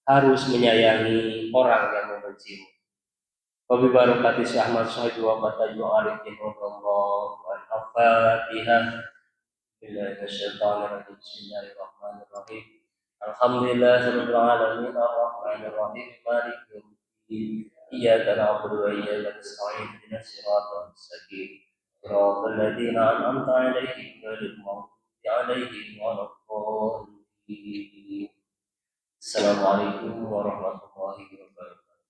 harus menyayangi orang yang membencimu. Wabi barokati Syekh Ahmad Syahid wa Fataju Arifin Wallahu Al-Fatihah. Bismillahirrahmanirrahim. Alhamdulillah rabbil alamin arrahmanir rahim maliki yaumiddin. Iyyaka na'budu wa iyyaka nasta'in ihdinas siratal mustaqim. Siratal ladzina an'amta 'alaihim ghairil maghdubi 'alaihim waladdallin. Assalamualaikum warahmatullahi wabarakatuh.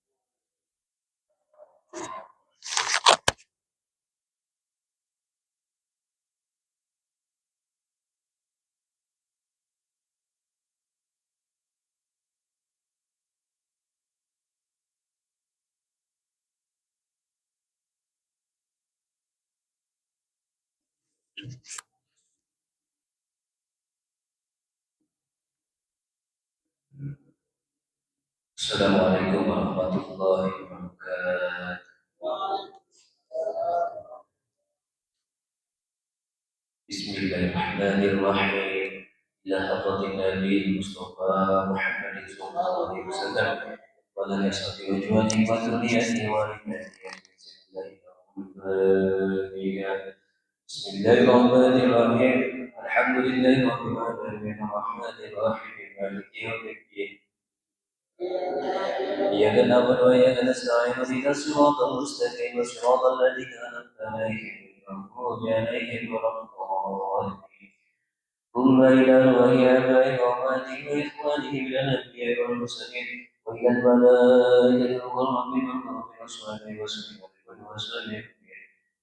Assalamualaikum warahmatullahi wabarakatuh. Bismillahirrahmanirrahim. Ila hadratin Nabi Mustafa Muhammad sallallahu alaihi wasallam wa ala alihi wa sahbihi wa Bismillahirrahmanirrahim. Alhamdulillahi rabbil alamin arrahmanir rahim maliki yaumiddin. إياك نعبد وإياك نستعين اهدنا الصراط المستقيم صراط الذين أنعمت عليهم غير المغضوب عليهم ولا الضالين ثم إلى وهي آبائهم وأمهاتهم وإخوانهم من الأنبياء والمرسلين وإلى الملائكة المقربين والمؤمنين وصحبه وسلم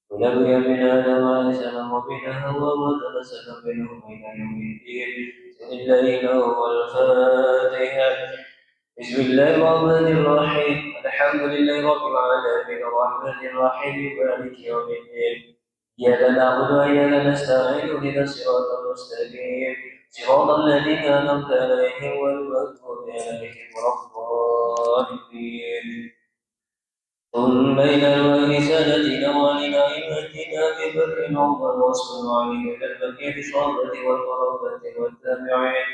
ونبي من آدم عليه السلام وبين هوى وتنزل بينهم إلى يوم الدين بسم الله هو الفاتحة. بسم الله الرحمن الرحيم الحمد لله رب العالمين الرحمن الرحيم مالك يوم الدين إياك نعبد وإياك نستعين اهدنا الصراط المستقيم صراط الذين أنعمت عليهم غير المغضوب عليهم ولا الضالين ثم إلى رسالتنا وإلى أئمتنا ببر عمر وصل عليه إلى البقية الشرطة والقرابة والتابعين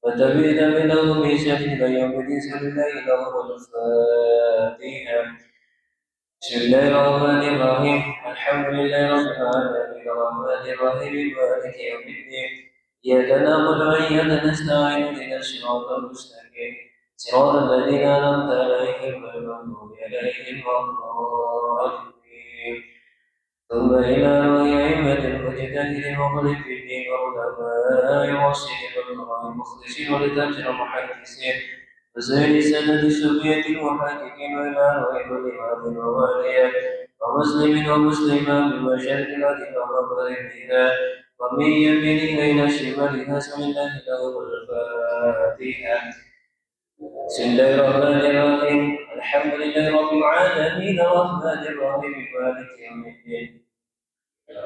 وتبيد منهم بشهد يوم الدين بسم الله الرحمن الفاتحة. بسم الله الرحمن الرحيم الحمد لله رب العالمين الرحمن الرحيم مالك يوم الدين إياك نعبد وإياك نستعين اهدنا الصراط المستقيم صراط الذين أنعمت عليهم غير المغضوب عليهم ولا الضالين ثم إلى أئمة المجتهدين ومخالف الدين والعلماء والراشدين والفقهاء المخلصين ولتاجر المحدثين وسائر سنة السورية المحققين وإلى الإمام وواليا ومسلم ومسلما بمشارق الأرض ومغربها ومن يمينها إلى شمالها بسم الله له الفاتحة. بسم الله الرحمن الرحيم الحمد لله رب العالمين الرحمن الرحيم مالك يوم الدين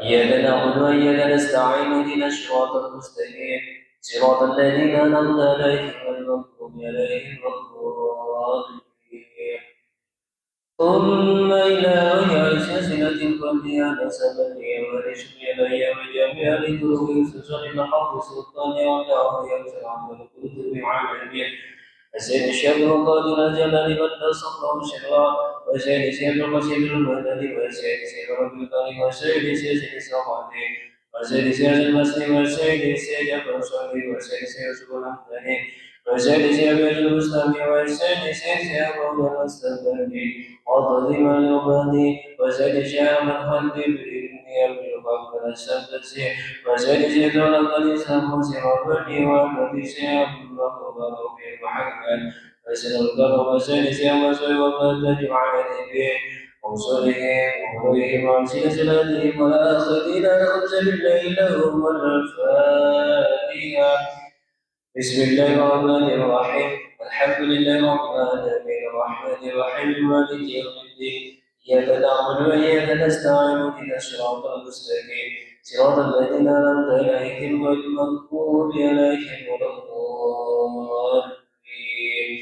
إياك نعبد وإياك نستعين اهدنا الصراط المستقيم صراط الذين أنعمت عليهم غير المغضوب عليهم ولا الضالين ثم إلى غير سلسلة القلبية نسبتي ورشد الأيام جميعا لتروي سلسلة الحق سلطان والله يغفر عن الكتب عالمين السيد الشيخ القادر الجلال قدس الله شرعا وسيد سيد القصيد المدني وسيد سيد رب القريب وسيد سيد الصحابي وسيد سيد المسلم وسيد سيد الرسول وسيد سيد سبحان الله وسيد سيد المسلم وسيد سيد مولانا السلمي وظلم الأبدي وسيد شيخ من خلد بإذنه بالقبر السبسي وسيد سيد لقد سمس ربني وقد سيد الله في محمد وسيد القبر وسيد سيد وسيد وقد تجمع به وصلهم وقويهم عن سلسلتهم والآخرين الخمس بالليل هم الفاتحة. بسم الله الرحمن الرحيم الحمد لله رب العالمين الرحمن الرحيم مالك يوم الدين إياك نعبد وإياك نستعين اهدنا الصراط المستقيم صراط الذين أنعمت عليهم غير المغضوب عليهم ولا الضالين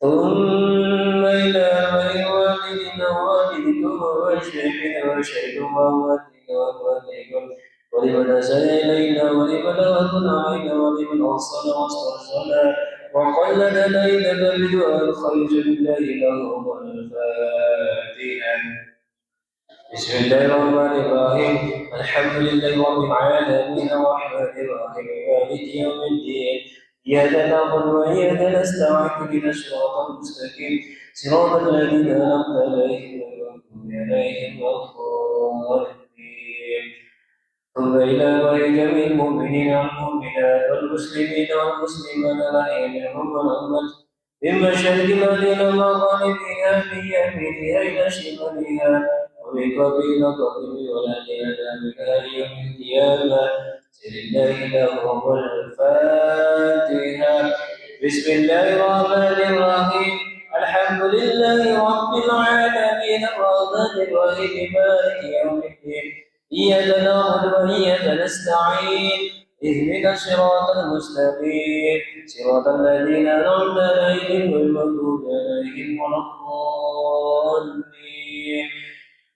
ثم إلى من والدنا والدكم والشيخين والشيخ ووالدك ووالدكم ولمن أساء إلينا ولمن أغنى علينا ولمن أوصل واسترسل وقلد ليلة بدعاء الخير لله لهم الفاتحة. بسم الله الرحمن الرحيم. الحمد لله رب العالمين الرحمن الرحيم مالك يوم الدين. إياك نعبد وإياك نستعين اهدنا الصراط المستقيم صراط الذين أنعمت عليهم غير المغضوب عليهم ولا الضالين. ثم إلى جميع المؤمنين والمؤمنات والمسلمين والمسلمات رحمهم ورحمة من مشارق الأرض إلى مغاربها في يمينها إلى شمالها ومن قبيل قبل ولدنا بها يوم القيامة لله لهم الفاتحة. بسم الله الرحمن الرحيم. الحمد لله رب العالمين الرحمن الرحيم مالك يوم الدين. إياك نعبد وإياك نستعين اهدنا الصراط المستقيم صراط الذين أنعمت عليهم غير المغضوب عليهم ولا الضالين.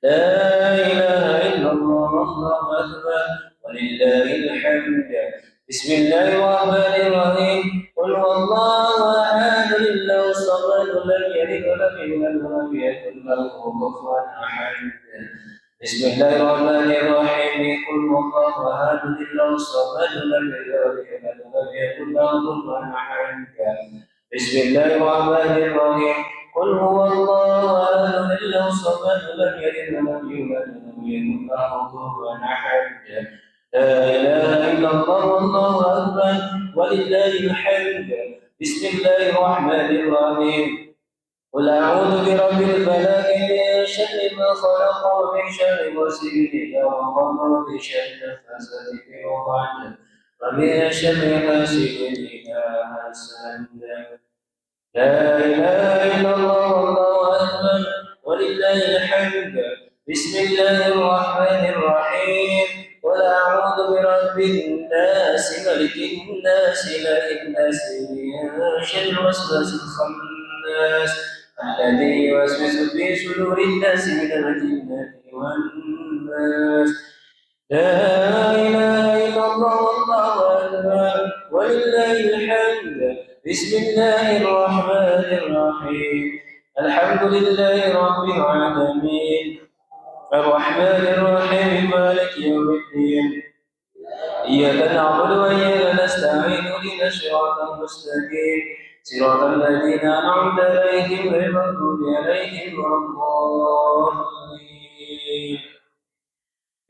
لا إله إلا الله والله أكبر ولله الحمد. بسم الله الرحمن الرحيم. قل هو الله أحد الله الصمد لم يلد ولم يولد ولم يكن له كفوا أحد. بسم الله الرحمن الرحيم. قل هو الله أحد الله الصمد لم يلد ولم يولد ولم يكن له كفوا أحد. بسم الله الرحمن الرحيم. قل هو الله أحد الله الصمد لم يلد ولم يولد ولم يكن له كفوا أحد. لا إله إلا الله والله أكبر ولله الحمد. بسم الله الرحمن الرحيم. قل أعوذ برب الفلق من شر ما خلق ومن شر غاسق إذا وقب ومن شر النفاثات في العقد ومن شر حاسد إذا حسد. لا إله إلا الله والله أكبر ولله الحمد. بسم الله الرحمن الرحيم. قل أعوذ برب الناس ملك الناس إله الناس من شر الوسواس الخناس الذي يوسوس في صدور الناس من الجنة والناس. لا إله إلا الله والله أكبر ولله الحمد. بسم الله الرحمن الرحيم. الحمد لله رب العالمين الرحمن الرحيم مالك يوم الدين. إياك نعبد وإياك نستعين اهدنا الصراط المستقيم صراط الذين أنعمت عليهم غير المغضوب عليهم ولا الضالين.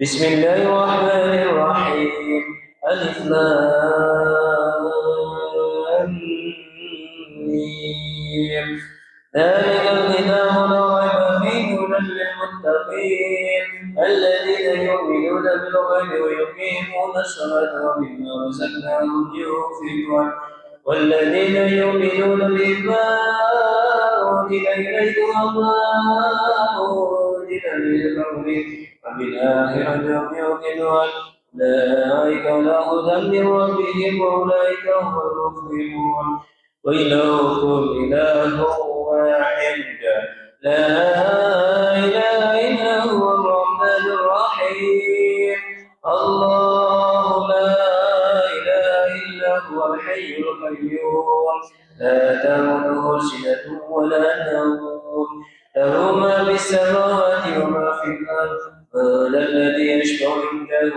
بسم الله الرحمن الرحيم. ألف لام ميم. ذلك الكتاب لا ريب فيه هدى للمتقين الذين يؤمنون بالغيب ويقيمون الصلاة ومما رزقناهم ينفقون والذين يؤمنون بما أنزل إليك وما أنزل من قبلك وبالآخرة هم يوقنون أولئك على هدى من ربهم وأولئك هم المفلحون. وإلهكم إله واحد لا إله إلا هو الرحمن الرحيم. الله لا إله إلا هو الحي القيوم لا تأخذه سنة ولا نوم له ما في السماوات وما في الأرض. من الذي يشفع عنده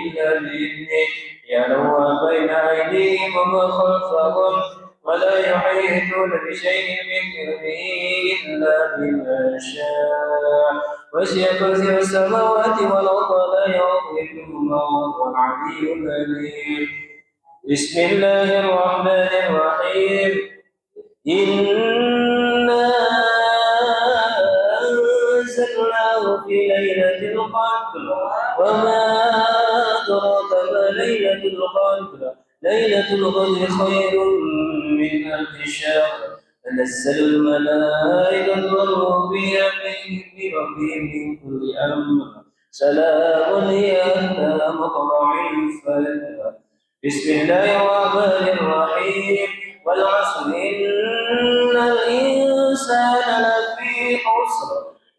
إلا بإذنه يعلم ما بين أيديهم وما خلفهم ولا يحيطون بشيء من علمه إلا بما شاء وسع كرسيه السماوات والأرض لا يؤوده وهو العلي العليم. بسم الله الرحمن الرحيم. إنا أنزلناه في ليلة القدر وما أدراك ما ليلة القدر. ليلة القدر خير من ألف شهر. تنزل الملائكة والروح فيها بإذن ربهم من كل أمر سلام هي حتى مطلع الفجر. بسم الله الرحمن الرحيم. والعصر إن الإنسان لفي خسر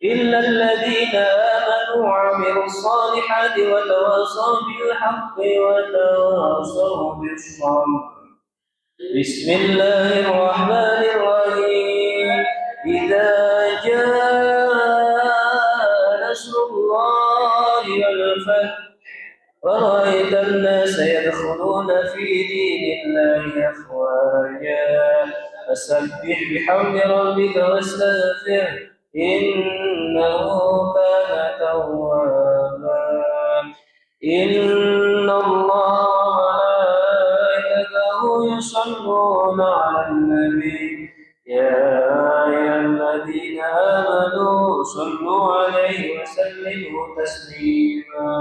إلا الذين آمنوا وعملوا الصالحات وتواصوا بالحق وتواصوا بالصبر. بسم الله الرحمن الرحيم إذا جاء نصر الله والفتح ورأيت الناس يدخلون في دين الله أفواجا فسبح بحمد ربك واستغفره إنه كان توابا إن الله وملائكته يصلون على النبي يا أيها الذين آمنوا صلوا عليه وسلموا تسليما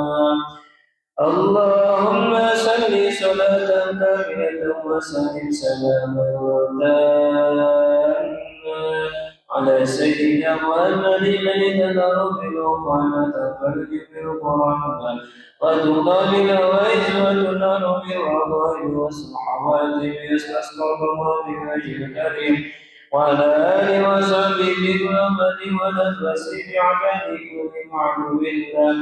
اللهم صل صلاة كاملة وسلم سلاما تاما على سيدنا محمد الذي تدار بالقرآن تفرج بالقرآن وتقابل وعزوة النار بالرضا والصحابات يستسقى الله بوجه الكريم وعلى آله وصحبه برحمة ونفس بعباد كل معلوم الله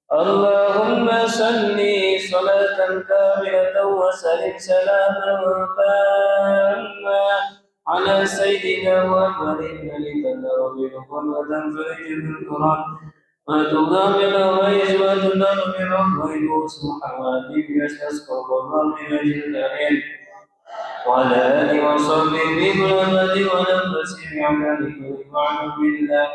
اللهم صل صلاة كاملة وسلم سلاما تاما على سيدنا محمد الذي تدار بالقرآن وتنفرج بالقرآن وتضامن ويزوات النار برحمة وسبحانه يستسقى الله بوجه الكريم وعلى آله وصحبه برحمة ونفس بعباد كل معلوم بالله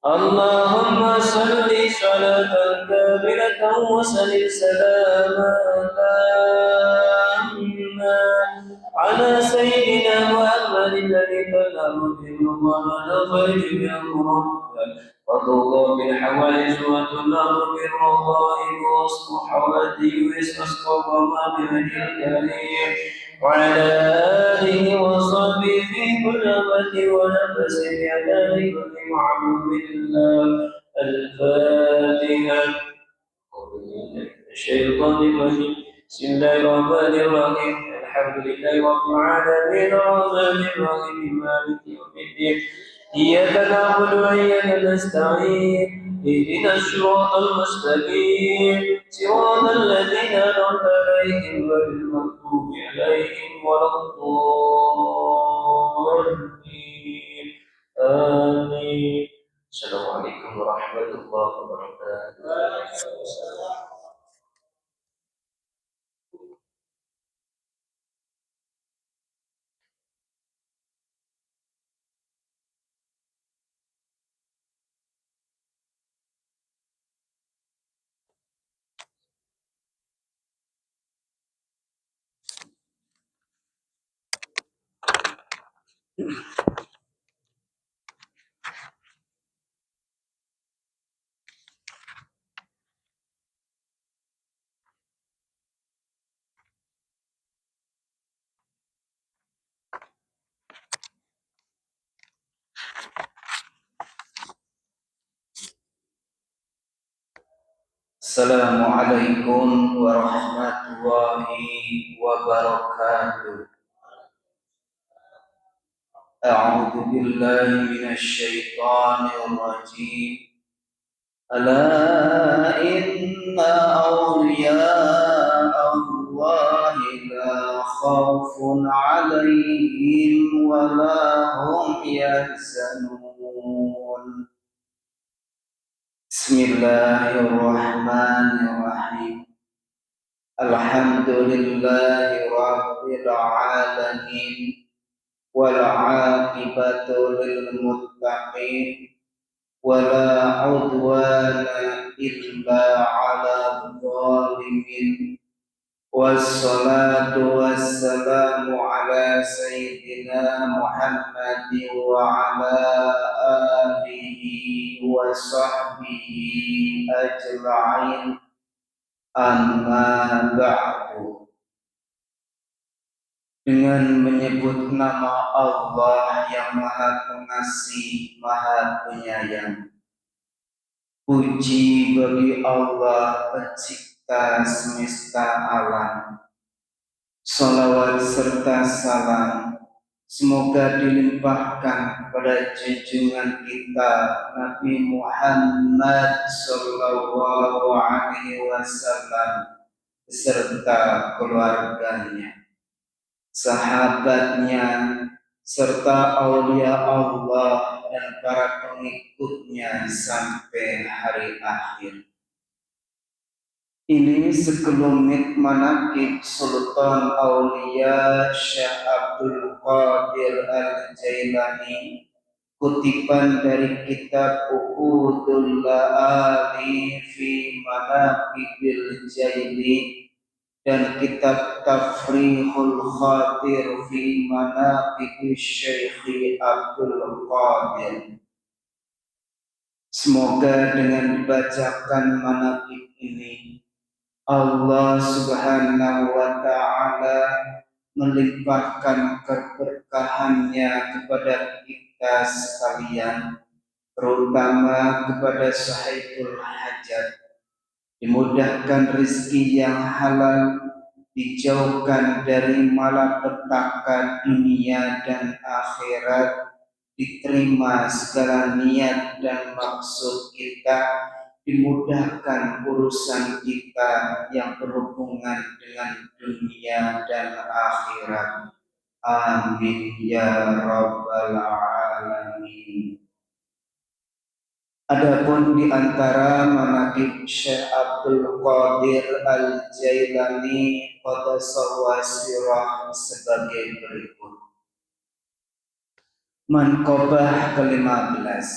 اللهم صل صلاة كاملة وسلم سلاما تاما على سيدنا محمد الذي تنام به الرحمن وفرج به الرحمن وتوضى بالحوائج وتنام بالرضائب والصحوات ويستسقى الله بوجه الكريم وعلى آله وصحبه في كل وقت ونفس بأداء كل معلوم الله الفاتحة الشيطان الرجيم بسم الله الرحمن الرحيم الحمد لله رب العالمين الرحمن الرحيم مالك يوم الدين إياك نعبد وإياك نستعين اهدنا الصراط المستقيم صراط الذين أنعمت عليهم غير المغضوب عليهم ولا الضالين آمين السلام عليكم ورحمة الله وبركاته. Assalamualaikum warahmatullahi wabarakatuh. A'udzu billahi minasyaitonir rajim. Ala inna awliya Allahi la khaufun 'alaihim wa la hum yahzanun. Bismillahirrahmanirrahim. Alhamdulillahi rabbil alamin wal 'aqibatu lil muttaqin wala 'udwana illa 'alal zalimin. Wassalatu wassalamu ala sayyidina Muhammadin wa ala alihi wa sahbihi ajma'in. Amma ba'du. Dengan menyebut nama Allah yang Maha Pengasih, Maha Penyayang. Puji bagi Allah Pencipta semesta alam. Salawat serta salam semoga dilimpahkan kepada junjungan kita Nabi Muhammad sallallahu alaihi wasallam beserta keluarganya. sahabatnya, serta aulia Allah dan para pengikutnya sampai hari akhir. Ini sekelumit manaqib Sultan Aulia Syekh Abdul Qadir Al-Jailani, kutipan dari kitab Uqudul La'ali fi Manaqibil Jaili dan kitab Tafrihul Khatir fi Manaqibil Syekh Abdul Qadir. Semoga dengan dibacakan manaqib ini Allah Subhanahu wa Ta'ala melimpahkan keberkahannya kepada kita sekalian, terutama kepada sahibul hajat. Dimudahkan rezeki yang halal, dijauhkan dari malapetaka dunia dan akhirat, diterima segala niat dan maksud kita, dimudahkan urusan kita yang berhubungan dengan dunia dan akhirat. Amin ya rabbal alamin. Adapun di antara manaqib Syekh Abdul Qadir Al-Jailani qadassahu sirah sebagai berikut. Manqabah ke-15.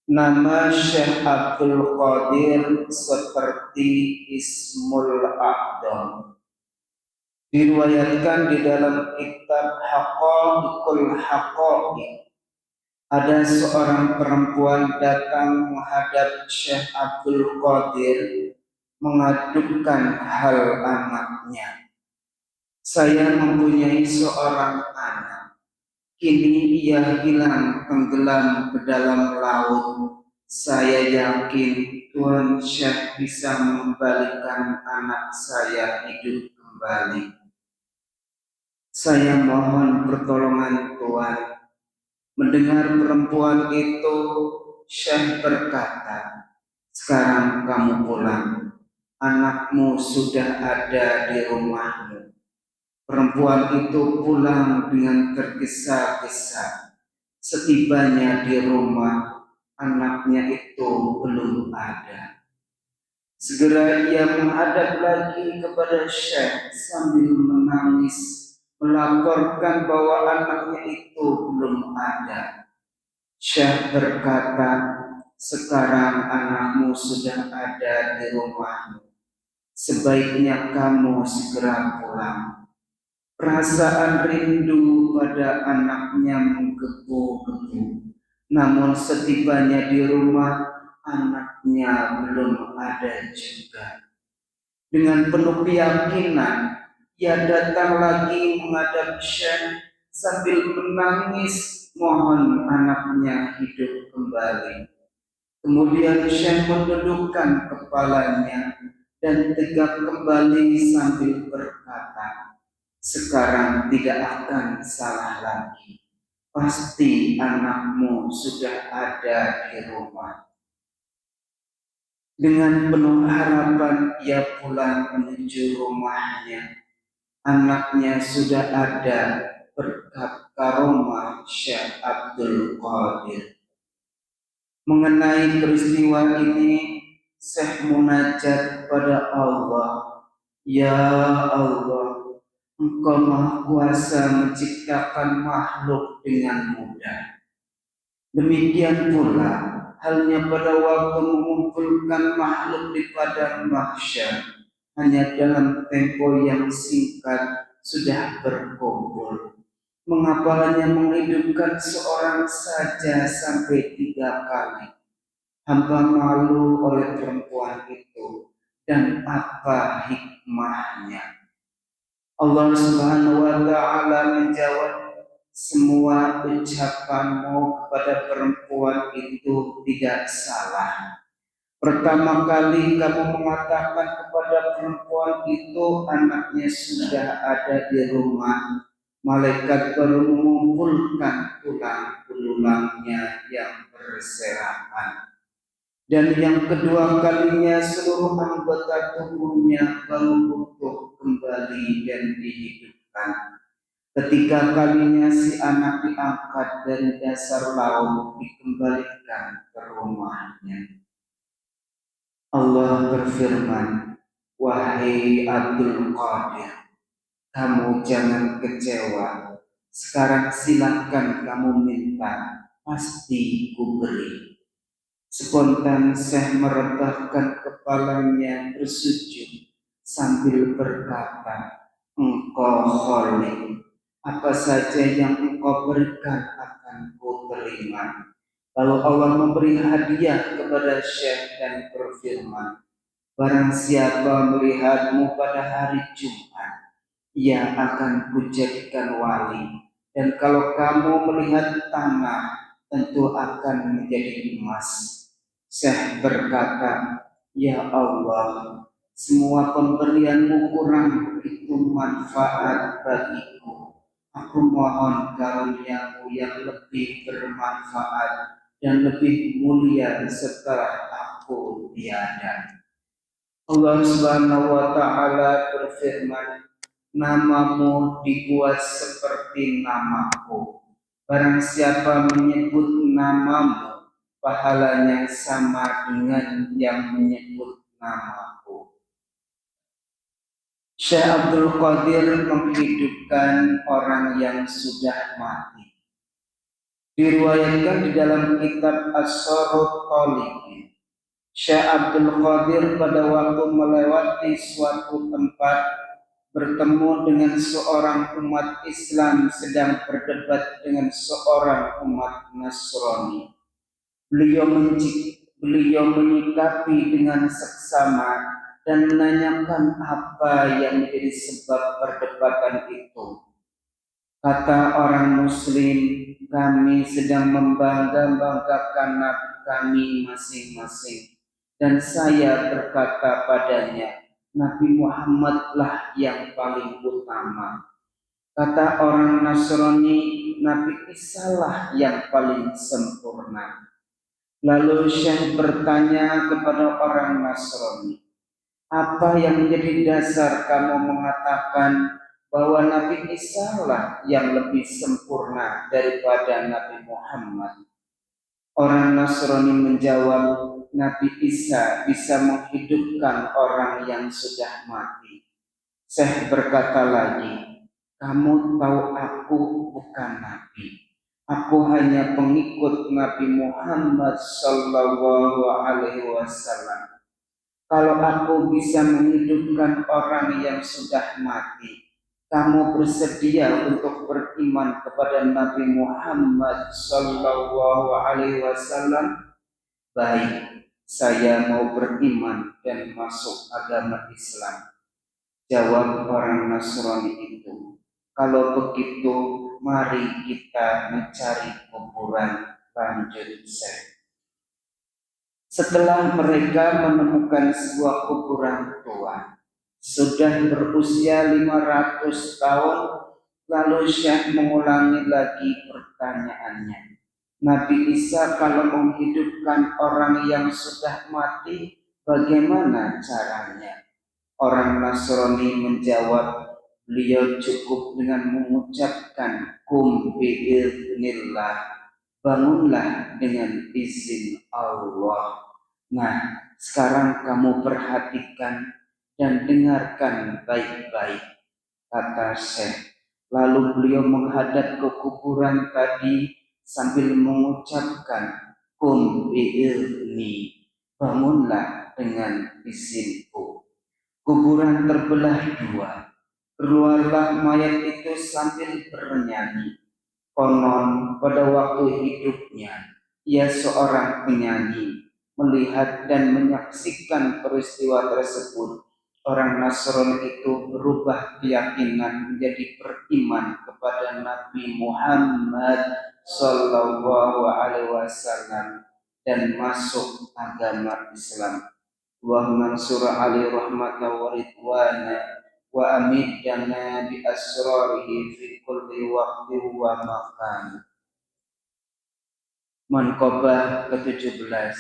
Nama Syekh Abdul Qadir seperti Ismul A'dham. Diriwayatkan di dalam kitab Haqa'iqul Haqa'iq, ada seorang perempuan datang menghadap Syekh Abdul Qadir mengadukan hal anaknya. Saya mempunyai seorang anak. Kini ia hilang tenggelam ke dalam laut. Saya yakin Tuan Syekh bisa mengembalikan anak saya hidup kembali. Saya mohon pertolongan Tuan. Mendengar perempuan itu, Syekh berkata, sekarang kamu pulang. Anakmu sudah ada di rumahmu. Perempuan itu pulang dengan tergesa-gesa. Setibanya di rumah, anaknya itu belum ada. Segera ia menghadap lagi kepada Syekh sambil menangis, melaporkan bahwa anaknya itu belum ada. Syekh berkata, sekarang anakmu sudah ada di rumahmu. Sebaiknya kamu segera pulang. Perasaan rindu pada anaknya menggebu-gebu. Namun setibanya di rumah, anaknya belum ada juga. Dengan penuh keyakinan, ia datang lagi menghadap Syekh sambil menangis mohon anaknya hidup kembali. Kemudian Syekh mendudukkan kepalanya dan tegak kembali sambil berkata, sekarang tidak akan salah lagi. Pasti anakmu sudah ada di rumah. Dengan penuh harapan ia pulang menuju rumahnya. Anaknya sudah ada berkat karomah Syekh Abdul Qadir. Mengenai peristiwa ini, Syekh munajat kepada Allah. Ya Allah, Engkau Maha Kuasa menciptakan makhluk dengan mudah. Demikian pula halnya pada waktu mengumpulkan makhluk di padang mahsyar, hanya dalam tempo yang singkat sudah berkumpul. Mengapa hanya menghidupkan seorang saja sampai 3 kali? Hamba malu oleh perempuan itu, dan apa hikmahnya? Allah Subhanahu wa Ta'ala menjawab, semua ucapanmu kepada perempuan itu tidak salah. Pertama kali kamu mengatakan kepada perempuan itu anaknya sudah ada di rumah, malaikat baru mengumpulkan tulang belulangnya yang berserakan. Dan yang kedua kalinya seluruh anggota tubuhnya baru utuh kembali dan dihidupkan. Ketiga kalinya si anak diangkat dari dasar laut dikembalikan ke rumahnya. Allah berfirman, "Wahai Abdul Qadir, kamu jangan kecewa. Sekarang silakan kamu minta, pasti kuberi." Spontan Syekh merebahkan kepalanya bersujud sambil berkata, "Engkau Khalik, apa saja yang engkau berikan akan ku terima." Lalu Allah memberi hadiah kepada Syekh dan berfirman, "Barang siapa melihatmu pada hari Jumat, ia akan kujadikan wali. Dan kalau kamu melihat tanah, tentu akan menjadi emas." Syekh berkata, "Ya Allah, semua pemberianmu kurang begitu manfaat bagiku. Aku mohon karuniamu yang lebih bermanfaat dan lebih mulia setelah aku tiada." Allah Subhanahu wa taala berfirman, "Namamu dibuat seperti namaku. Barang siapa menyebut namamu, pahalanya sama dengan yang menyebut namaku." Syekh Abdul Qadir menghidupkan orang yang sudah mati. Diriwayatkan di dalam kitab As-Sarut Talibin, Syekh Abdul Qadir pada waktu melewati suatu tempat bertemu dengan seorang umat Islam sedang berdebat dengan seorang umat Nasrani. Beliau menyikapi dengan seksama dan menanyakan apa yang menjadi sebab perdebatan itu. Kata orang Muslim, "Kami sedang membangga-banggakan nabi kami masing-masing." Dan saya berkata padanya, "Nabi Muhammadlah yang paling utama." Kata orang Nasrani, "Nabi Isa yang paling sempurna." Lalu Syekh bertanya kepada orang Nasrani, "Apa yang menjadi dasar kamu mengatakan bahwa Nabi Isa yang lebih sempurna daripada Nabi Muhammad?" Orang Nasrani menjawab, "Nabi Isa bisa menghidupkan orang yang sudah mati." Syekh berkata lagi, "Kamu tahu aku bukan Nabi. Aku hanya pengikut Nabi Muhammad Sallallahu Alaihi Wasallam. Kalau aku bisa menghidupkan orang yang sudah mati, kamu bersedia untuk beriman kepada Nabi Muhammad Sallallahu Alaihi Wasallam?" "Baik, saya mau beriman dan masuk agama Islam," jawab orang Nasrani itu. "Kalau begitu, mari kita mencari kuburan," lanjut Syekh. Setelah mereka menemukan sebuah kuburan tua, sudah berusia 500 tahun, lalu Syekh mengulangi lagi pertanyaannya. "Nabi Isa kalau menghidupkan orang yang sudah mati, bagaimana caranya?" Orang Nasrani menjawab, "Beliau cukup dengan mengucapkan kum biiznillah, bangunlah dengan izin Allah." Nah, sekarang kamu perhatikan dan dengarkan baik-baik, kata Syekh. Lalu beliau menghadap ke kuburan tadi sambil mengucapkan kum biizni, bangunlah dengan izinku. Kuburan terbelah dua. Keluarlah mayat itu sambil bernyanyi. Konon pada waktu hidupnya ia seorang penyanyi. Melihat dan menyaksikan peristiwa tersebut, orang Nasrani itu berubah keyakinan menjadi beriman kepada Nabi Muhammad Sallallahu Alaihi Wasallam dan masuk agama Islam. Allahumma ansur ali rahmatan wa ridwana wa amidana bi asrarihi fi kulli waqti wa makan. Manqabah ke-17.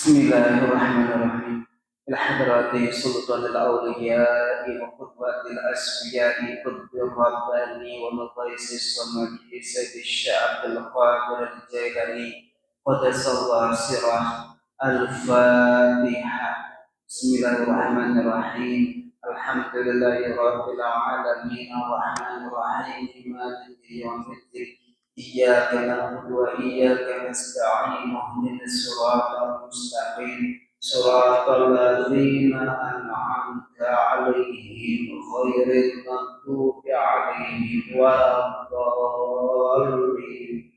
Bismillahirrahmanirrahim. Ilhadrati sultanil awliya'i wa qudwatil asfiya'i qudbir rabbani wa maqaisis samadi sayyidi sya'abdul qadir al-jailani qadasallahu sirah al-fatihah. Bismillahirrahmanirrahim. Alhamdulillahi rabbil alamin ar-rahmanir rahim maliki yawmiddin. Iyyaka na'budu wa iyyaka nasta'in ihdinas siratal mustaqim siratal ladzina an'amta 'alaihim ghairil maghdubi 'alaihim waladdallin.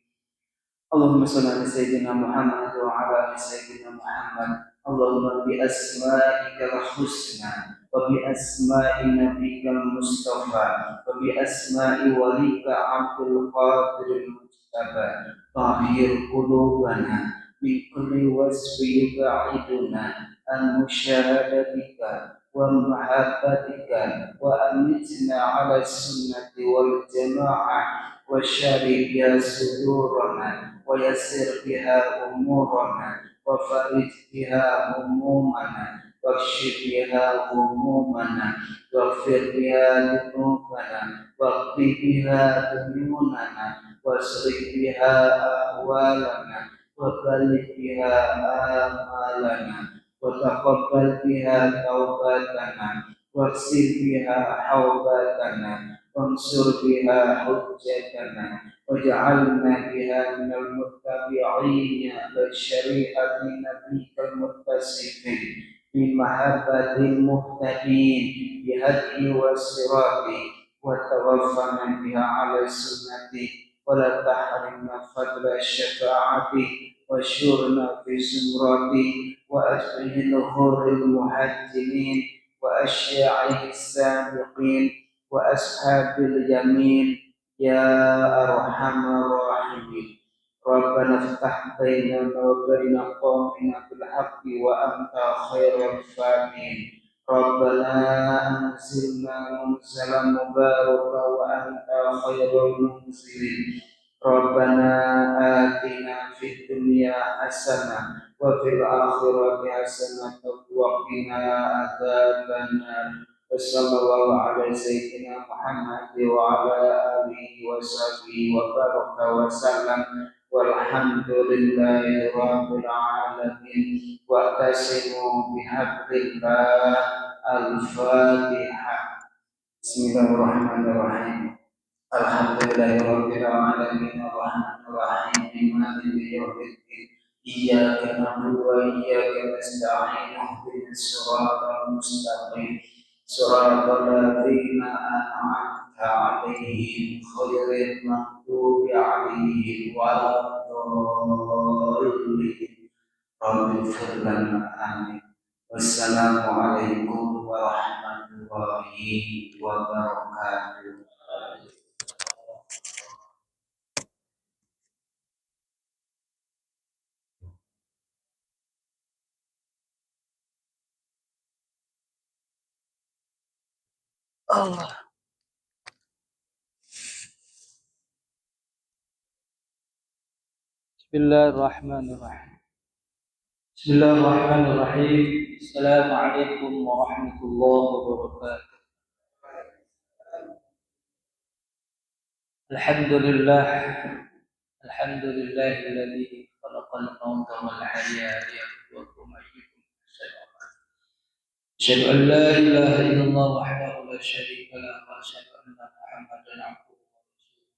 Allahumma shalli ala sayyidina Muhammad wa ala ali sayyidina Muhammad. Allahumma bi asma'ikal husna wa bi asma'i nabiyyikal mustafa wa bi asma'i walika abdul qadir mujtaba tahhir qulubana min kulli wasfi yub'iduna an musyahadatika wa mahabbatika wa amitna ala sunnati wal jamaah wa syarih ya sudurana ويسر بها أمورنا وفرج بها همومنا واكشف بها همومنا واغفر بها ذنوبنا واقض بها ديوننا واصلح بها أحوالنا وبلغ بها آمالنا وتقبل بها توبتنا واغسل بها حوبتنا وانصر بها حجتنا واجعلنا بها من المتبعين لشريعة نبيك المتصفين بمحبة المهتدين بهدي والصراط وتوفنا بها على السنة ولا تحرمنا فضل الشفاعة واشرنا في زمرتي وأدخل غر المحجلين وأشياعه السابقين وأصحاب اليمين يا أرحم الراحمين. ربنا افتح بيننا وبين قومنا بالحق وأنت خير الفاتحين. ربنا أنزلنا منزلا مباركا وأنت خير المنزلين. ربنا آتنا في الدنيا حسنة وفي الآخرة حسنة وقنا عذاب النار. وصلى الله على سيدنا محمد وعلى آله وصحبه وبارك وسلم والحمد لله رب العالمين. واعتصموا بحبل الله. الفاتحة. بسم الله الرحمن الرحيم. Alhamdulillahi rabbil alamin arrahmanir rahim maliki yaumiddin iyyaka na'budu wa iyyaka nasta'in ihdinas siratal mustaqim siratal ladzina an'amta 'alaihim ghairil maghdubi 'alaihim waladdallin. Rabbil ighfir lana amin. Wassalamu alaikum warahmatullahi wabarakatuh. Allah. Bismillahirrahmanirrahim. Bismillahirrahmanirrahim. Assalamualaikum warahmatullahi wabarakatuh. Alhamdulillah. Alhamdulillahilladzi khalaqal mauta wal hayata liyabluwakum ayyukum ahsanu amala. Asyhadu an la ilaha illallah wahdahu la syarika lahu wa asyhadu anna Muhammadan abduhu wa rasuluhu.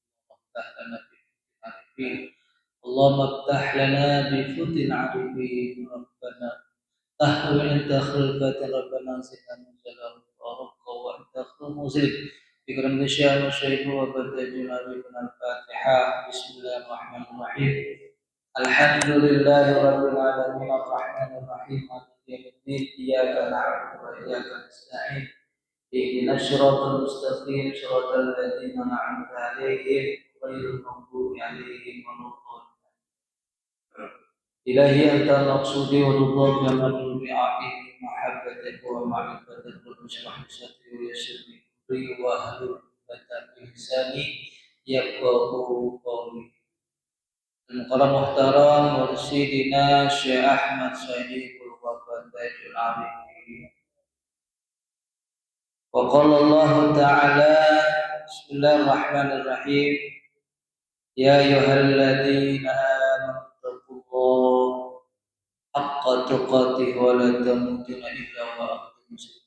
اللهم افتح لنا بفتح عربي ربنا تحوي انت خلفة ربنا زدنا منزلا ورقا وانت خير منزل بكرم الشام والشيخ وبرتجنا بنا الفاتحة. بسم الله الرحمن الرحيم. الحمد لله رب العالمين الرحمن الرحيم مالك يوم الدين إياك نعبد وإياك نستعين اهدنا الصراط المستقيم صراط الذين أنعمت عليهم غير المغضوب عليهم ولا الضالين. إلهي أنت مقصودي ورضاك ومن بعافية محبتك ومعرفتك واشرح لي صدري ويسر لي أمري واحلل عقدة من لساني يفقهوا قولي. Al-Mukarram Muhtaram Mursidina Syekh Ahmad Sahibul Wafadatul Arifin. Wa qala Allah Ta'ala Bismillahirrahmanirrahim. Ya ayyuhalladzina amanu taqullaha haqqa tuqatih wa la tamutunna illa wa antum muslimun.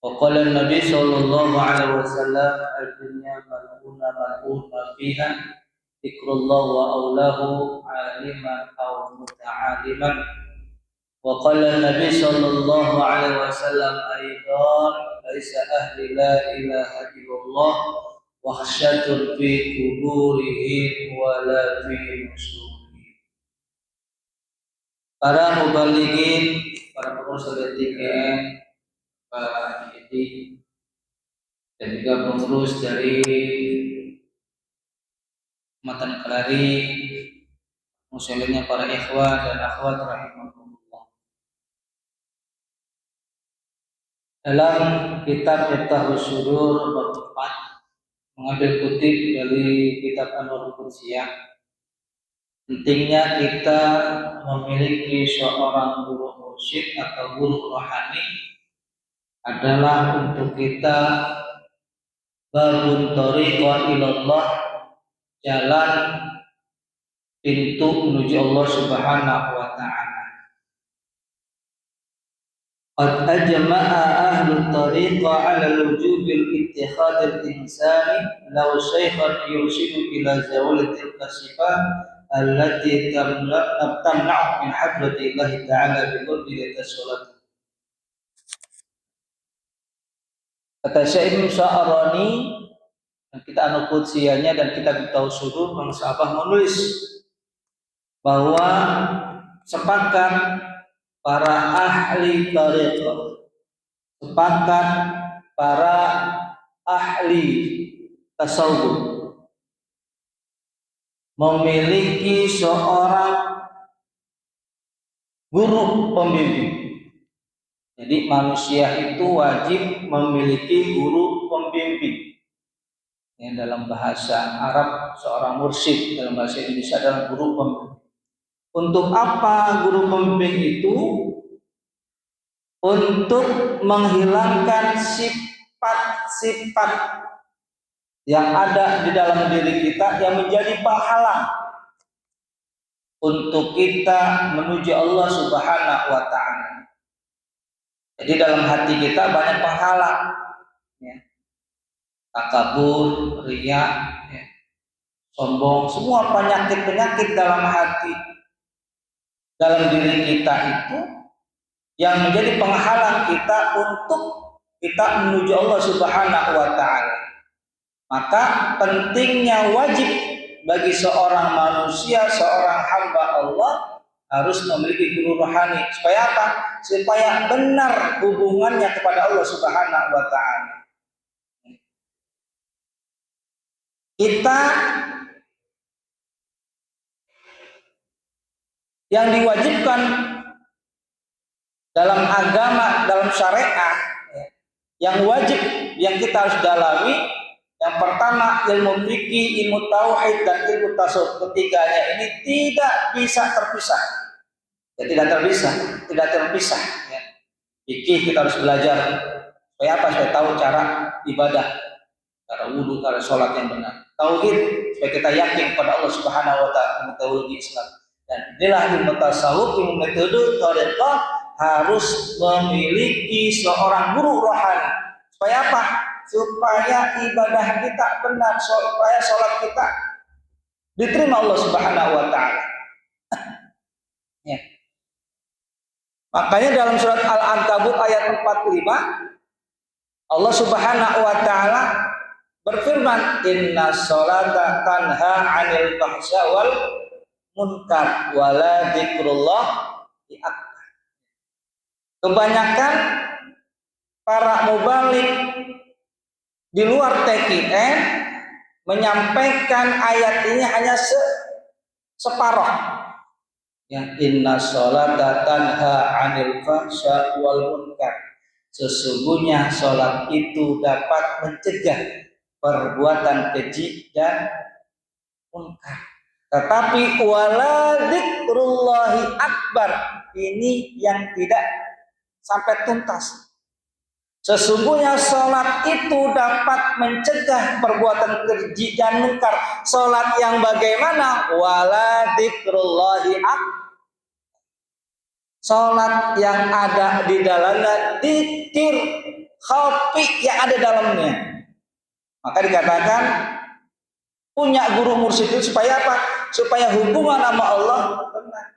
Wa qala an-nabi sallallahu alaihi wasallam ad-dunya mal'una fiha dzikrullah wa aulahu aliman aw muta'aliman. Wa qala an-nabi sallallahu alaihi wasallam aidan laisa ahli la ilaha illallah wahsyatun fi kuburihim wa la fi nusurihim. Para mubalighin, para pengurus TKN, para pendidik, dan juga pengurus dari Matan Kelari, muslimnya para ikhwan dan akhwat rahimahumullah. Dalam kitab Miftahus Sudur bab 4 mengambil kutip dari kitab Anwarul Qudsiyah, pentingnya kita memiliki seorang guru mursyid atau guru rohani adalah untuk kita babun thariqa ilallah, jalan pintu menuju Allah Subhanahu wa taala. Qad ajma'a ahlu tariqa 'ala wujubil ittikhadil insani law shaykhan yurshidu ila zawali tilka sifat allati tamna'u min hadrati Allah ta'ala bi qurbi tasalat. Kata Syekh Ibnu Sa'rani, kita Qudsiyahnya dan kita tahu sudur Bang Sabah menulis bahwa sepakat para ahli tariqah, sepakat para ahli tasawuf memiliki seorang guru pembimbing. Jadi manusia itu wajib memiliki guru pembimbing. Ya, dalam bahasa Arab seorang mursyid, dalam bahasa Indonesia adalah guru pembimbing. Untuk apa guru pembimbing itu? Untuk menghilangkan sifat-sifat yang ada di dalam diri kita yang menjadi penghalang untuk kita menuju Allah Subhanahu wa taala. Jadi dalam hati kita banyak penghalang, ya. Takabur, riya, ya. Sombong, semua penyakit-penyakit dalam hati, dalam diri kita itu yang menjadi penghalang kita untuk kita menuju Allah Subhanahu wa taala. Maka pentingnya wajib bagi seorang manusia, seorang hamba Allah harus memiliki guru rohani. Supaya apa? Supaya benar hubungannya kepada Allah Subhanahu wa taala. Kita yang diwajibkan dalam agama, dalam syariat, yang wajib yang kita harus dalami, yang pertama ilmu fikih, ilmu tauhid dan ilmu tasawuf. Ketiganya ini tidak bisa terpisah. Ya, tidak terpisah. Ya. Fikih kita harus belajar. Supaya apa? Supaya tahu cara ibadah, cara wudhu, cara sholat yang benar. Tauhid supaya kita yakin kepada Allah Subhanahu wa taala, metodologi Islam. Dan inilah ilmu tasawuf, ilmu metode thariqah harus memiliki seorang guru rohani. Supaya apa? Supaya ibadah kita benar, supaya sholat kita diterima Allah Subhanahu wa taala. Ya. Makanya dalam surat Al-Ankabut ayat 45 Allah Subhanahu wa taala berfirman, "Inna sholata tanha 'anil fahsya wal munkar wa la dzikrullah akbar." Kebanyakan para mubaligh di luar TKN menyampaikan ayat ini hanya separuh. Ya, inna sholata tanha 'anil fahsya wal munkar. Sesungguhnya sholat itu dapat mencegah perbuatan keji dan munkar. Tetapi wala dzikrullahi akbar, ini yang tidak sampai tuntas. Sesungguhnya sholat itu dapat mencegah perbuatan keji dan mungkar. Sholat yang bagaimana? Wala dzikrullahi akbar. Sholat yang ada di dalamnya dzikir, khafi yang ada dalamnya. Maka dikatakan punya guru mursyid itu supaya apa? Supaya hubungan sama Allah benar.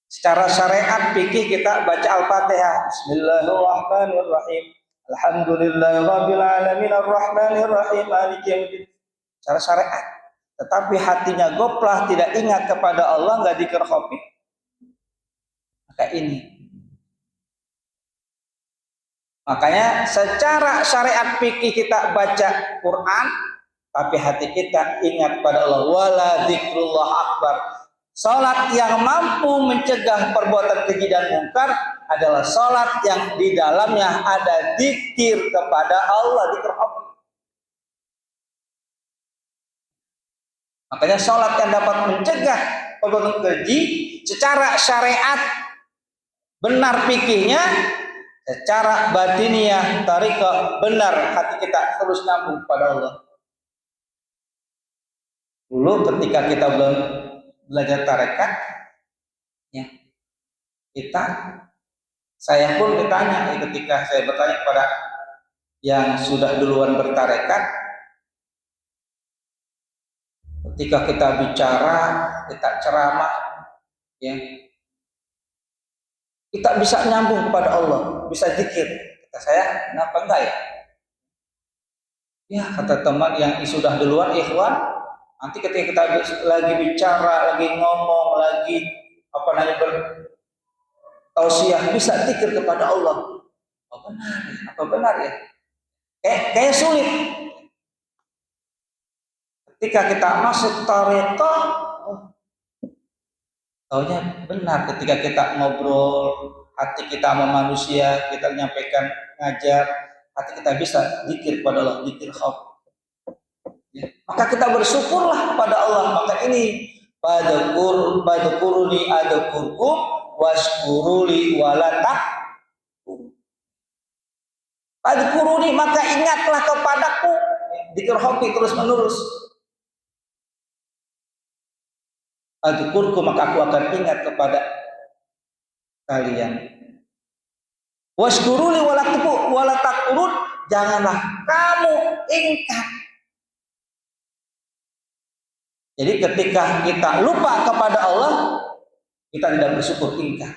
Secara syariat fikih kita baca Al-Fatihah. Bismillahirrahmanirrahim. Alhamdulillahirabbil alamin arrahmanirrahim maliki yaumiddin. Secara syariat. Tetapi hatinya goplah, tidak ingat kepada Allah, enggak dzikir khafi. Maka ini. Makanya secara syariat fikih kita baca Quran, tapi hati kita ingat pada Allah. Wala dzikrullah akbar. Salat yang mampu mencegah perbuatan keji dan mungkar adalah salat yang di dalamnya ada zikir kepada Allah, zikir Allah. Makanya salat yang dapat mencegah perbuatan keji secara syariat benar fikihnya, secara batiniah tariqah benar hati kita terus nyambung pada Allah. Dulu ketika kita belum belajar tarekat, ya, saya pun ditanya ketika saya bertanya kepada yang sudah duluan bertarekat, ketika kita bicara, kita ceramah, ya, kita bisa nyambung kepada Allah, bisa zikir. Kata saya, kenapa enggak ya? Ya, kata teman yang sudah duluan, ikhwan, nanti ketika kita lagi bicara, lagi ngomong, lagi bertausiah, bisa zikir kepada Allah. Oh benar, apa benar ya? Kayak sulit. Ketika kita masuk tarekat, taunya benar. Ketika kita ngobrol, hati kita sama manusia, kita menyampaikan, ngajar, hati kita bisa zikir kepada Allah, zikir khauf. Ya. Maka kita bersyukurlah pada Allah. Maka ini padkuruni adkurkum waskuruli walatak. Padkuruni, maka ingatlah kepadaku. Zikir hobi terus menerus. Adkurku, maka aku akan ingat kepada kalian. Waskuruli walatakurun, janganlah kamu ingat. Jadi ketika kita lupa kepada Allah, kita tidak bersyukur ingkar.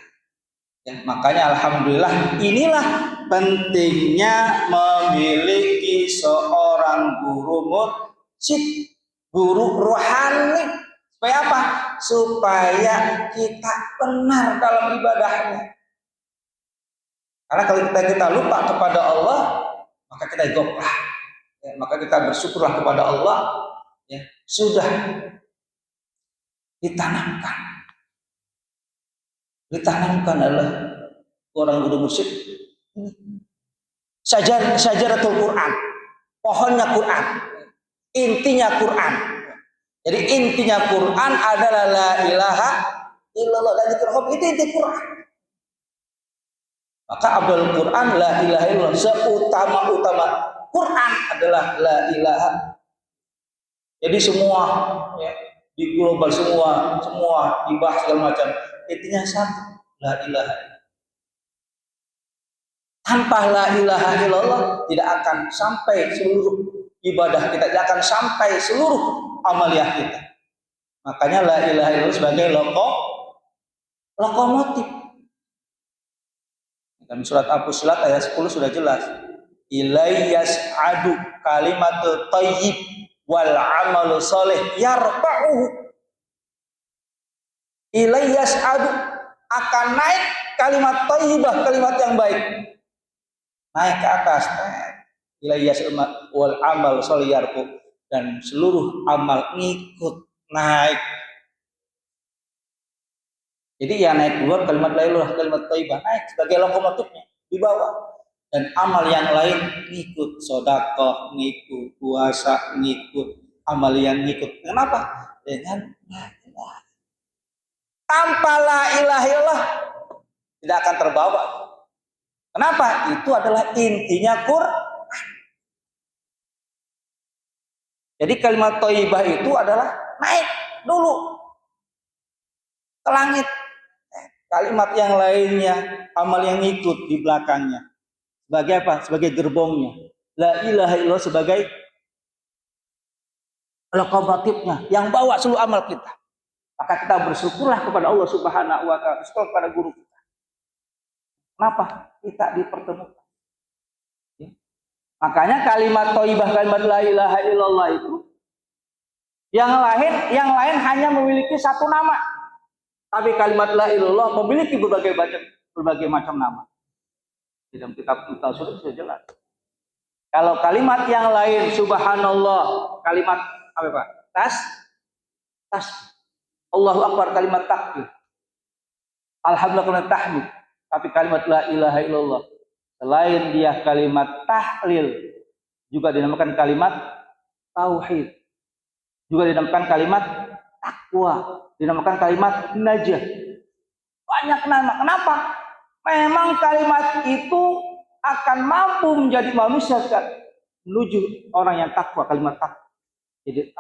Ya, makanya alhamdulillah, inilah pentingnya memiliki seorang guru mursyid, guru rohani. Supaya apa? Supaya kita benar dalam ibadahnya. Karena kalau kita lupa kepada Allah, maka kita goplah. Ya, maka kita bersyukurlah kepada Allah. Ya, sudah ditanamkan adalah orang guru mursyid. Syajaratul Quran, pohonnya Quran, intinya Quran. Jadi intinya Quran adalah la ilaha illallah, dan itu inti Quran. Maka abdul Quran la ilaha illallah, seutama-utama Quran adalah la ilaha. Jadi semua, ya, di global semua dibahas segala macam, intinya satu, la ilaha. Tanpa la ilaha illallah tidak akan sampai seluruh ibadah kita, tidak akan sampai seluruh amaliyah kita. Makanya la ilaha illallah sebagai lokomotif. Dalam surat Al-Fussilat ayat 10 sudah jelas. Ilayyas adu kalimatul thayyib wal amalu soleh yarfa'uhu. Ilayyas adu, akan naik kalimat thayyibah, kalimat yang baik, naik ke atas. Ilayyas wal amal soleh yarfa'uhu, dan seluruh amal ngikut naik. Jadi yang naik dua kalimat la ilaha, kalimat thayyibah naik sebagai lokomotifnya di bawah. Dan amal yang lain ngikut, sedekah ngikut, puasa ngikut, amal yang ngikut. Kenapa? dengan la ilaha. Tanpa la ilaha illallah tidak akan terbawa. Kenapa? Itu adalah intinya Quran. Jadi kalimat thayyibah itu adalah naik dulu ke langit. Kalimat yang lainnya, amal yang ikut di belakangnya. Sebagai apa? Sebagai gerbongnya. La ilaha illallah sebagai lokomotifnya yang bawa seluruh amal kita. Maka kita bersyukurlah kepada Allah Subhanahu wa taala, bersyukur kepada guru kita. Kenapa? Kita dipertemukan. Ya. Makanya kalimat thayyibah, kalimat la ilaha illallah itu yang lain hanya memiliki satu nama. Tapi kalimat la ilaha illallah memiliki berbagai macam nama. Di dalam kitab sudah jelas. Kalau kalimat yang lain subhanallah, kalimat apa Pak? Tas. Allahu akbar, kalimat takbir. Alhamdulillah, kalimat tahmid. Tapi kalimat la ilaha illallah selain dia kalimat tahlil juga dinamakan kalimat tauhid. Juga dinamakan kalimat takwa, dinamakan kalimat najah. Banyak nama. Kenapa? Memang kalimat itu akan mampu menjadi manusia menuju orang yang takwa, kalimat takwa. Jadi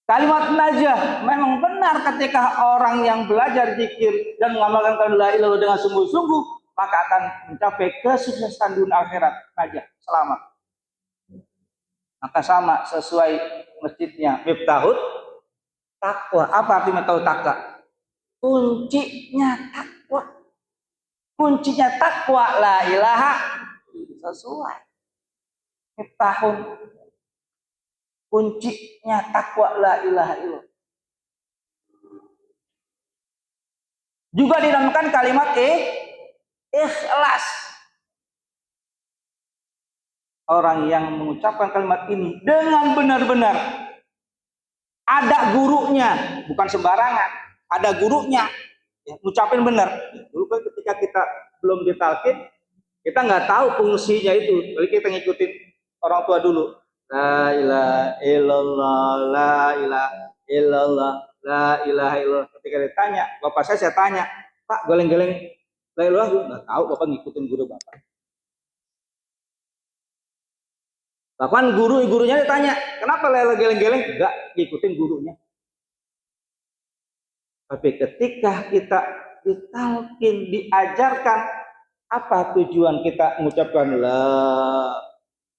kalimat najah memang benar ketika orang yang belajar zikir dan mengamalkan la ilaha illallah dengan sungguh-sungguh, maka akan mencapai kesuksesan dunia akhirat. Najah, selamat. Maka sama sesuai masjidnya Miftahut Takwa. Apa arti Miftahut Takwa? Kuncinya takwa. Kuncinya takwa la ilaha sesuai. Miftahun. Kuncinya takwa la ilaha illallah. Juga dinamakan kalimat ikhlas. Orang yang mengucapkan kalimat ini dengan benar-benar ada gurunya, bukan sembarangan. Ada gurunya, ya, ngucapin benar. Dulu kan ketika kita belum ditalkin, kita nggak tahu fungsinya itu. Jadi kita ngikutin orang tua dulu. La ilaha illallah, la ilaha illallah, la ilaha illallah. Ketika ditanya, bapak saya tanya, Pak, geleng-geleng la ilaha illallah, nggak tahu, bapak ngikutin guru bapak. Bahkan gurunya ditanya, kenapa la ilaha geleng-geleng? Enggak, ngikutin gurunya. Tapi ketika kita ditalkin, diajarkan, apa tujuan kita mengucapkan la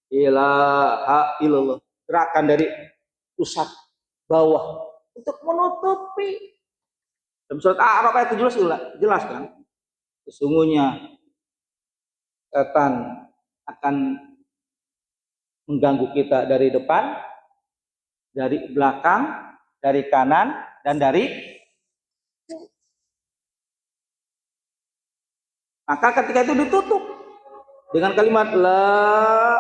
ilaha illallah? Gerakan dari pusat bawah untuk menutupi. Dalam surat A'raf ayat 17 jelas kan? Sesungguhnya setan akan mengganggu kita dari depan, dari belakang, dari kanan, dan dari. Maka ketika itu ditutup dengan kalimat la.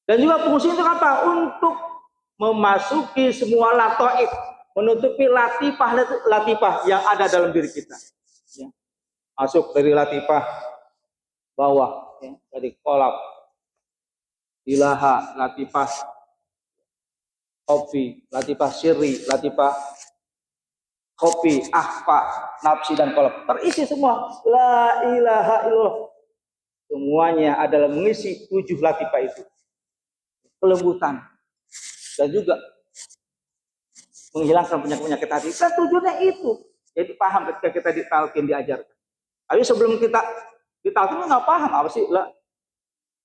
Dan juga fungsi itu apa? Untuk memasuki semua lataif, menutupi latifah yang ada dalam diri kita. Ya. Masuk dari latifah bawah, ya, dari kolab, ilaha, latifah kopi, latifah sirri, latifah kopi, akhfa, nafsi dan kolab. Terisi semua la ilaha illallah. Semuanya adalah mengisi 7 latifah itu. Kelembutan dan juga menghilangkan penyakit-penyakit hati. Dan tujuannya itu. Jadi paham ketika kita ditalkin, diajarkan. Tapi sebelum kita ditalkin nggak paham apa sih lah.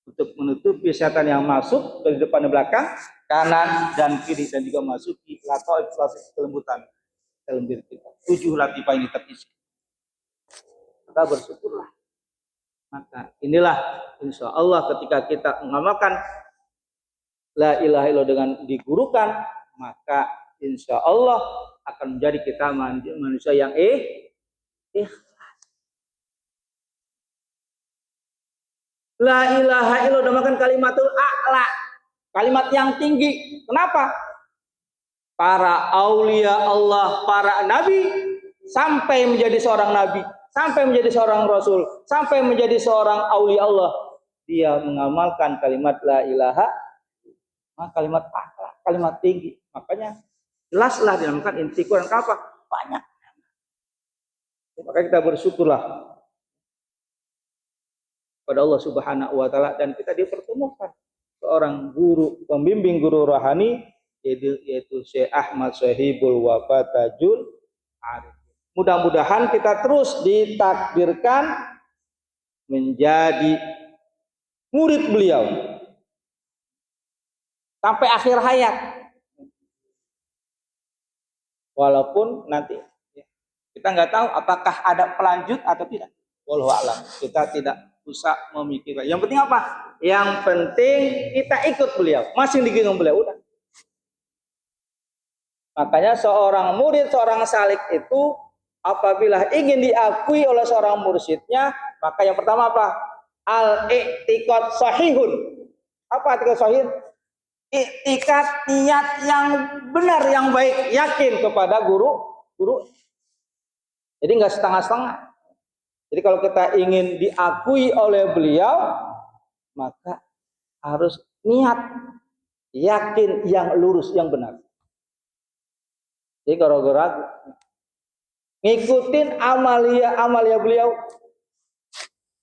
Untuk menutupi setan yang masuk dari depan dan belakang, kanan dan kiri, dan juga masuki lataif kelembutan dalam diri kita. 7 latifah ini terisi. Maka bersyukurlah. Maka inilah insya Allah ketika kita mengamalkan la ilaha illallah dengan digurukan, maka insya Allah akan menjadi kita manusia yang ikhlas. La ilaha illallah dinamakan kalimatul a'la, kalimat yang tinggi. Kenapa? Para aulia Allah, para nabi sampai menjadi seorang nabi, sampai menjadi seorang rasul, sampai menjadi seorang aulia Allah, dia mengamalkan kalimat la ilaha, kalimat akhlak, kalimat tinggi. Makanya jelaslah dinamakan inti Quran apa? Banyak. Maka kita bersyukurlah pada Allah Subhanahu wa taala dan kita dipertemukan seorang guru, pembimbing guru rohani yaitu Syekh Ahmad Sohibul Wafa Tajul Arif. Mudah-mudahan kita terus ditakdirkan menjadi murid beliau sampai akhir hayat. Walaupun nanti kita nggak tahu apakah ada pelanjut atau tidak. Wallahu a'lam. Kita tidak usah memikirkan. Yang penting apa? Yang penting kita ikut beliau, masih digendong beliau udah. Makanya seorang murid, seorang salik itu apabila ingin diakui oleh seorang mursyidnya, maka yang pertama apa? Al-i'tiqad sahihun. Apa i'tiqad sahih? I'tiqad niat yang benar, yang baik, yakin kepada guru. Jadi nggak setengah-setengah. Jadi kalau kita ingin diakui oleh beliau, maka harus niat, yakin, yang lurus, yang benar. Jadi kalau ragu, ngikutin amalia beliau,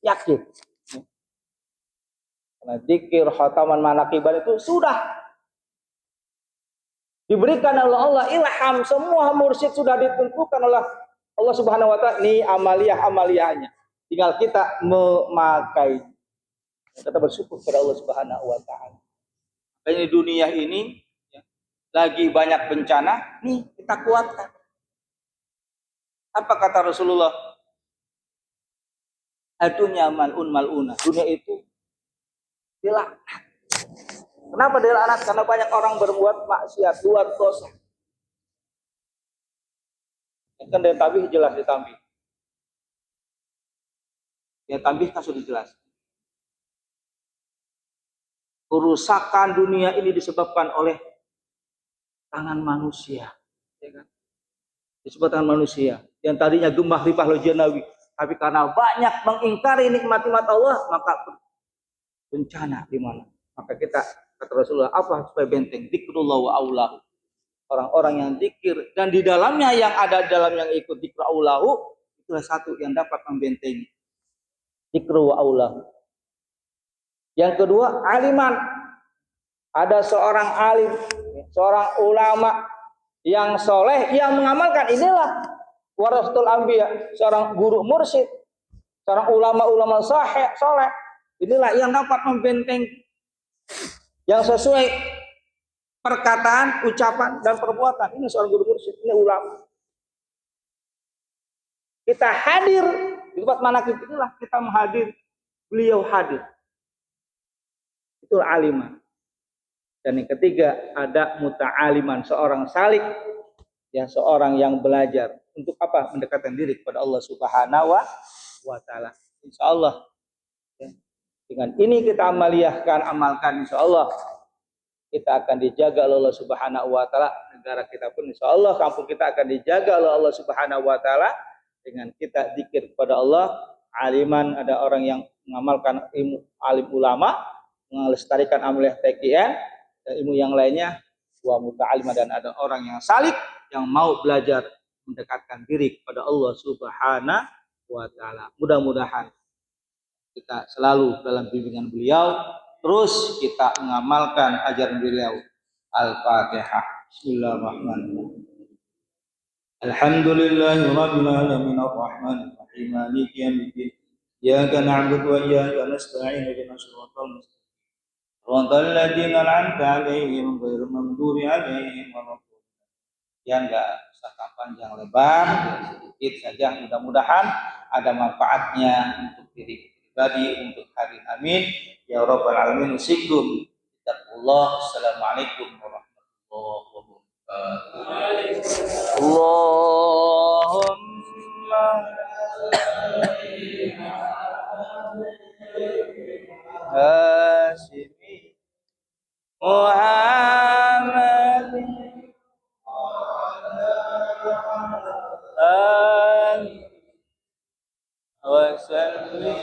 yakin. Karena dzikir khataman manaqiban itu sudah diberikan oleh Allah ilham, semua mursyid sudah ditentukan oleh Allah Subhanahu wa taala ini amaliyahnya. Tinggal kita memakai. Kita bersyukur kepada Allah Subhanahu wa taala. Di dunia ini lagi banyak bencana, nih kita kuatkan. Apa kata Rasulullah? Adunya mal'una. Dunia itu dilaknat. Kenapa dilaknat? Karena banyak orang berbuat maksiat, buat dosa. Kan dari tabih jelas ditambih. Ya tambih kan sudah jelas. Kerusakan dunia ini disebabkan oleh tangan manusia, ya kan? Disebabkan manusia yang tadinya gemah ripah lojanawi, tapi karena banyak mengingkari nikmat-nikmat Allah, maka bencana di mana? Maka kita kata Rasulullah apa supaya benteng? Dzikrullah wa aulahu. Orang-orang yang zikir dan di dalamnya yang ada dalam yang ikut dzikru aulahu, itulah satu yang dapat membentengi. Dzikru wa aulahu. Yang kedua, aliman. Ada seorang alim, seorang ulama yang soleh, yang mengamalkan. Inilah warasatul anbiya, seorang guru mursyid, seorang ulama-ulama soleh. Inilah yang dapat membentengi, yang sesuai perkataan, ucapan, dan perbuatan. Ini seorang guru mursyid, ini ulama. Kita hadir di tempat manaqib inilah kita menghadir, beliau hadir. Itu aliman. Dan yang ketiga ada muta'aliman, seorang salik, ya seorang yang belajar untuk apa? Mendekatkan diri kepada Allah Subhanahu wa taala. Insyaallah ya. Dengan ini kita amalkan insyaallah kita akan dijaga oleh Allah Subhanahu wa taala, negara kita pun insyaallah, kampung kita akan dijaga oleh Allah Subhanahu wa taala dengan kita zikir kepada Allah. Aliman, ada orang yang mengamalkan ilmu, alim ulama, melestarikan amalia TKN dan ilmu yang lainnya, wa muta'allimah, dan ada orang yang salik yang mau belajar mendekatkan diri kepada Allah Subhanahu wa taala. Mudah-mudahan kita selalu dalam bimbingan beliau, terus kita mengamalkan ajaran beliau. Al-Fatihah. Bismillahirrahmanirrahim. Alhamdulillahi rabbil alamin arrahmanir rahim maliki yaumiddin. Iyyaka na'budu wa iyyaka nasta'in ihdinas siratal mustaqim. Shiratal ladzina an'amta 'alaihim ghairil maghdubi 'alaihim waladdallin. Ya enggak usah panjang lebar, sedikit saja, mudah-mudahan ada manfaatnya untuk diri pribadi, untuk hari amin ya rabbal alamin. Usikum taqullah. Assalamualaikum warahmatullahi wabarakatuh. Allahumma Hashimi Muhammad wa sallim